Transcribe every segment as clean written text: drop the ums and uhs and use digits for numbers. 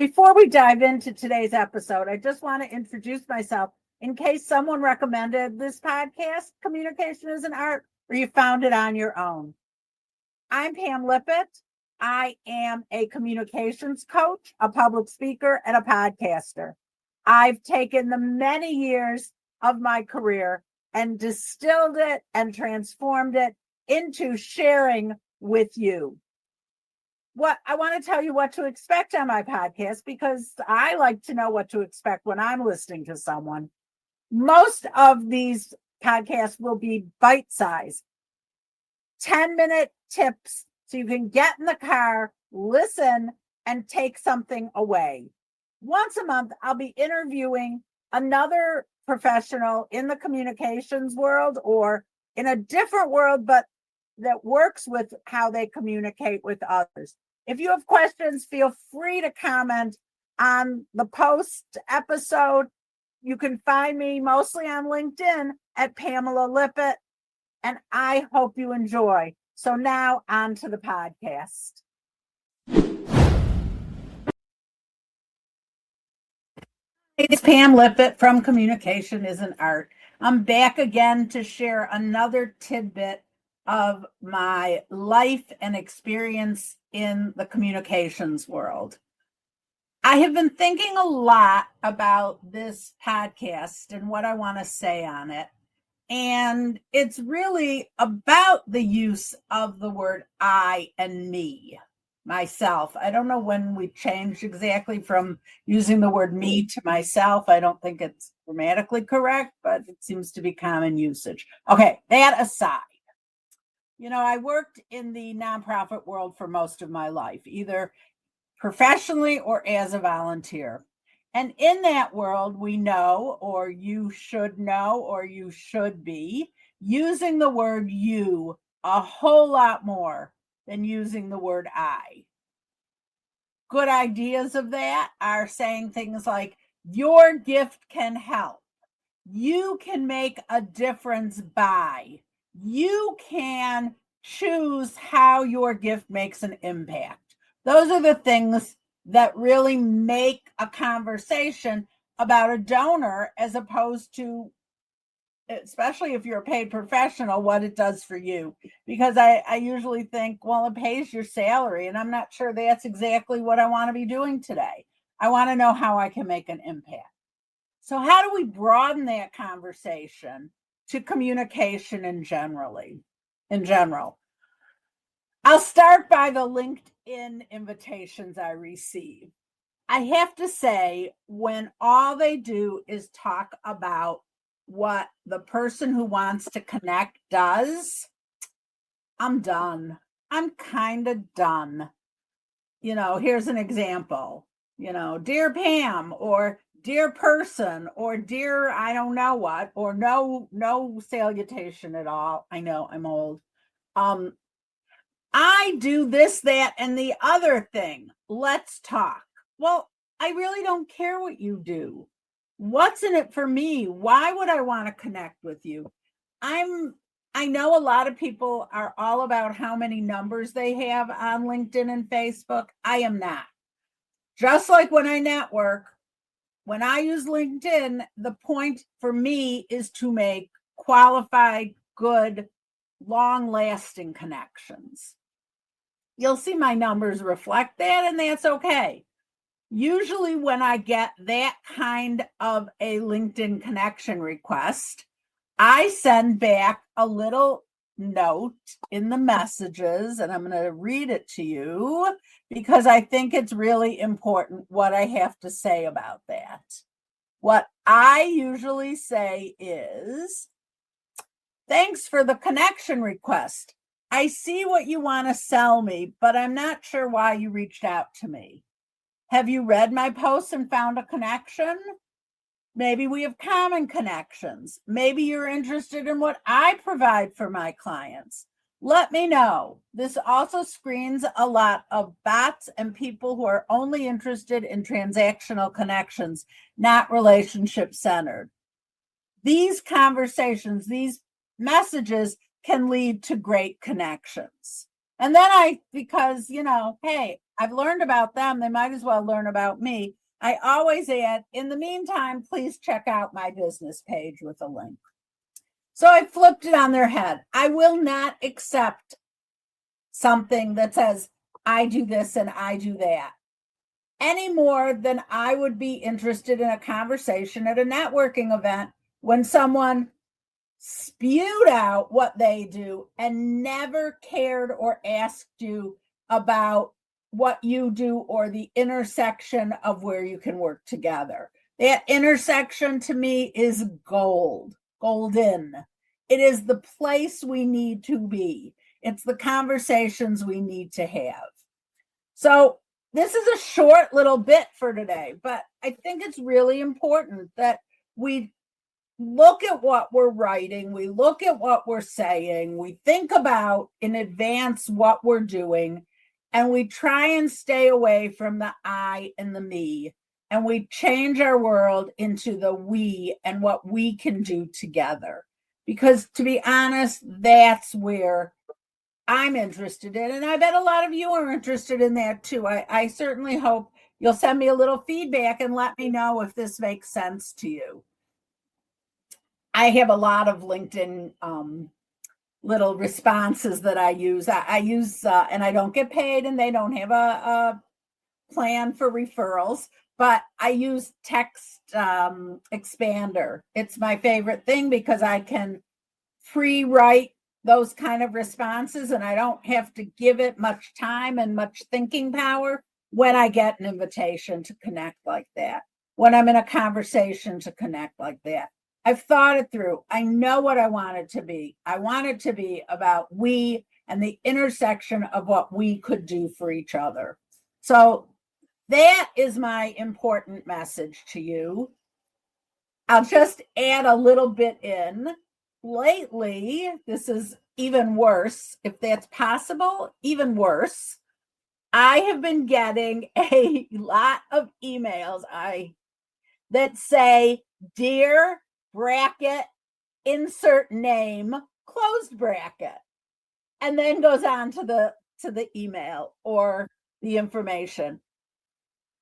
Before we dive into today's episode, I just want to introduce myself in case someone recommended this podcast, Communication is an Art, or you found it on your own. I'm Pam Lippitt. I am a communications coach, a public speaker, and a podcaster. I've taken the many years of my career and distilled it and transformed it into sharing with you. What I want to tell you what to expect on my podcast, because I like to know what to expect when I'm listening to someone. Most of these podcasts will be bite-sized, 10-minute tips so you can get in the car, listen, and take something away. Once a month, I'll be interviewing another professional in the communications world or in a different world, but that works with how they communicate with others. If you have questions, feel free to comment on the post episode. You can find me mostly on LinkedIn at Pamela Lippitt, and I hope you enjoy. So now on to the podcast. It's Pam Lippitt from Communication is an Art. I'm back again to share another tidbit of my life and experience in the communications world. I have been thinking a lot about this podcast and what I want to say on it. And it's really about the use of the word I and me, myself. I don't know when we changed exactly from using the word me to myself. I don't think it's grammatically correct, but it seems to be common usage. Okay, that aside. You know, I worked in the nonprofit world for most of my life, either professionally or as a volunteer. And in that world, we know, or you should know, or you should be using the word you a whole lot more than using the word I. Good ideas of that are saying things like, your gift can help. You can make a difference by. You can choose how your gift makes an impact. Those are the things that really make a conversation about a donor, as opposed to, especially if you're a paid professional, what it does for you. Because I usually think, well, it pays your salary, and I'm not sure that's exactly what I want to be doing today. I want to know how I can make an impact. So how do we broaden that conversation to communication in general? I'll start by the LinkedIn invitations I receive. I have to say, when all they do is talk about what the person who wants to connect does, I'm done. I'm kind of done. You know, here's an example. You know, dear Pam, or dear person, or dear I don't know what, or no salutation at all. I know I'm old. I do this, that, and the other thing. Let's talk. Well, I really don't care what you do. What's in it for me? Why would I want to connect with you? I know a lot of people are all about how many numbers they have on LinkedIn and Facebook. I am not. Just like when I network, when I use LinkedIn, the point for me is to make qualified, good, long-lasting connections. You'll see my numbers reflect that, and that's okay. Usually when I get that kind of a LinkedIn connection request, I send back a little note in the messages, and I'm going to read it to you because I think it's really important what I have to say about that. What I usually say is, thanks for the connection request. I see what you want to sell me, but I'm not sure why you reached out to me. Have you read my posts and found a connection? Maybe we have common connections. Maybe you're interested in what I provide for my clients. Let me know. This also screens a lot of bots and people who are only interested in transactional connections, not relationship-centered. These conversations, these messages can lead to great connections. And then because, hey, I've learned about them. They might as well learn about me. I always add, in the meantime, please check out my business page with a link. So I flipped it on their head. I will not accept something that says, I do this and I do that, any more than I would be interested in a conversation at a networking event when someone spewed out what they do and never cared or asked you about what you do or the intersection of where you can work together. That intersection to me is gold, golden. It is the place we need to be. It's the conversations we need to have. So this is a short little bit for today, but I think it's really important that we look at what we're writing, we look at what we're saying, we think about in advance what we're doing, and we try and stay away from the I and the me, and we change our world into the we and what we can do together. Because to be honest, that's where I'm interested in, and I bet a lot of you are interested in that too. I certainly hope you'll send me a little feedback and let me know if this makes sense to you. I have a lot of LinkedIn little responses that I use. I use, and I don't get paid, and they don't have a plan for referrals, but I use Text Expander. It's my favorite thing because I can pre-write those kind of responses, and I don't have to give it much time and much thinking power when I get an invitation to connect like that, when I'm in a conversation to connect like that. I've thought it through. I know what I want it to be. I want it to be about we and the intersection of what we could do for each other. So that is my important message to you. I'll just add a little bit in. Lately, this is even worse, if that's possible, even worse. I have been getting a lot of emails that say, "Dear bracket, insert name, closed bracket," and then goes on to the email or the information.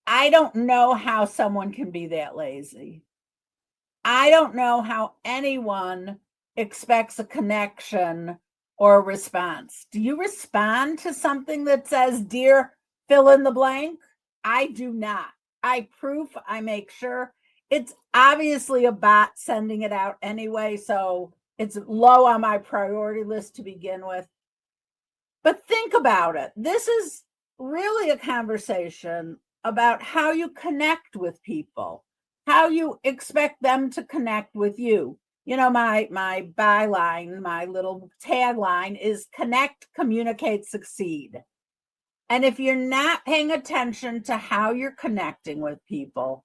I don't know how someone can be that lazy. I don't know how anyone expects a connection or a response. Do you respond to something that says, "Dear fill in the blank"? I do not. I proof, I make sure. It's obviously a bot sending it out anyway, so it's low on my priority list to begin with. But think about it. This is really a conversation about how you connect with people, how you expect them to connect with you. You know, my byline, my little tagline is connect, communicate, succeed. And if you're not paying attention to how you're connecting with people,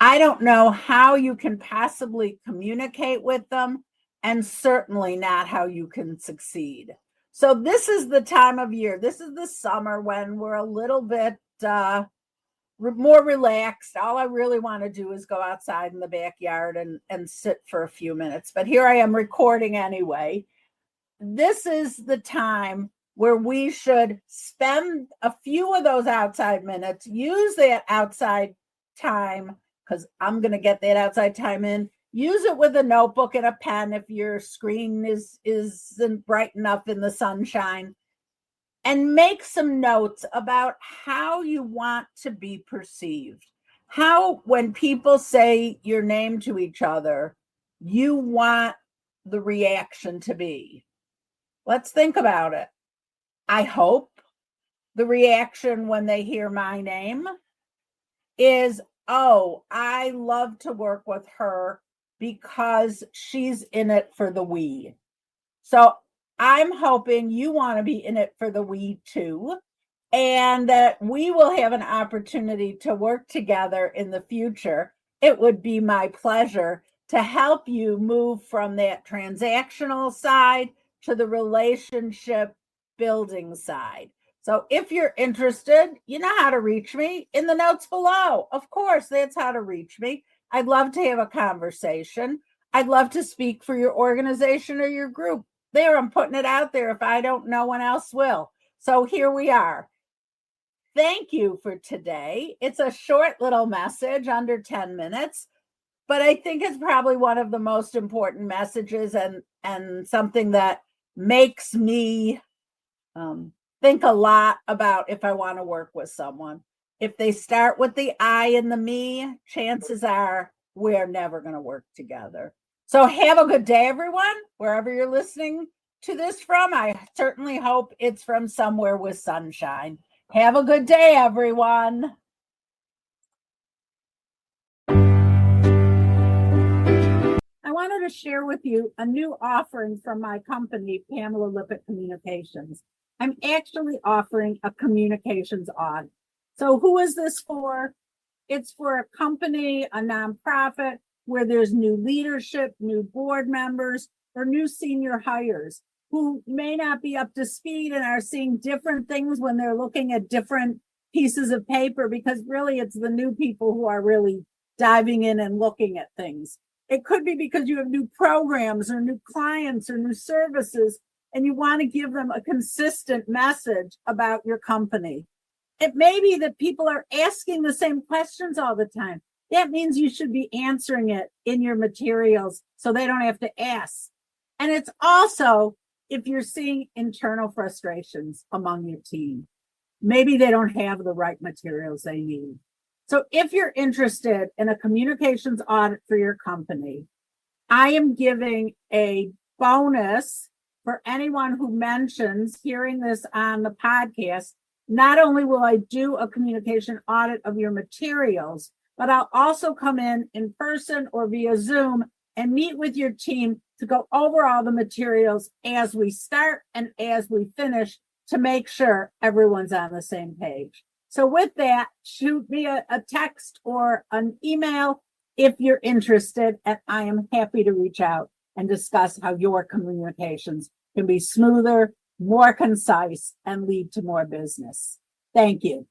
I don't know how you can possibly communicate with them, and certainly not how you can succeed. So this is the time of year. This is the summer when we're a little bit more relaxed. All I really want to do is go outside in the backyard and sit for a few minutes. But here I am recording anyway. This is the time where we should spend a few of those outside minutes, use that outside time, because I'm going to get that outside time in. Use it with a notebook and a pen if your screen isn't bright enough in the sunshine. And make some notes about how you want to be perceived. How, when people say your name to each other, you want the reaction to be. Let's think about it. I hope the reaction when they hear my name is, "Oh, I love to work with her because she's in it for the we." So I'm hoping you want to be in it for the we too, and that we will have an opportunity to work together in the future. It would be my pleasure to help you move from that transactional side to the relationship building side. So if you're interested, you know how to reach me in the notes below. Of course, that's how to reach me. I'd love to have a conversation. I'd love to speak for your organization or your group. There, I'm putting it out there. If I don't, no one else will. So here we are. thank you for today. It's a short little message, under 10 minutes, but I think it's probably one of the most important messages, and something that makes me think a lot about if I want to work with someone. If they start with the I and the me, chances are we're never going to work together. So have a good day, everyone, wherever you're listening to this from. I certainly hope it's from somewhere with sunshine. Have a good day, everyone. I wanted to share with you a new offering from my company, Pamela Lippitt Communications. I'm actually offering a communications audit. So who is this for? It's for a company, a nonprofit, where there's new leadership, new board members, or new senior hires who may not be up to speed and are seeing different things when they're looking at different pieces of paper, because really it's the new people who are really diving in and looking at things. It could be because you have new programs or new clients or new services, and you want to give them a consistent message about your company. It may be that people are asking the same questions all the time. That means you should be answering it in your materials so they don't have to ask. And it's also if you're seeing internal frustrations among your team. Maybe they don't have the right materials they need. So if you're interested in a communications audit for your company, I am giving a bonus for anyone who mentions hearing this on the podcast. Not only will I do a communication audit of your materials, but I'll also come in person or via Zoom and meet with your team to go over all the materials as we start and as we finish, to make sure everyone's on the same page. So with that, shoot me a text or an email if you're interested, and I am happy to reach out and discuss how your communications can be smoother, more concise, and lead to more business. Thank you.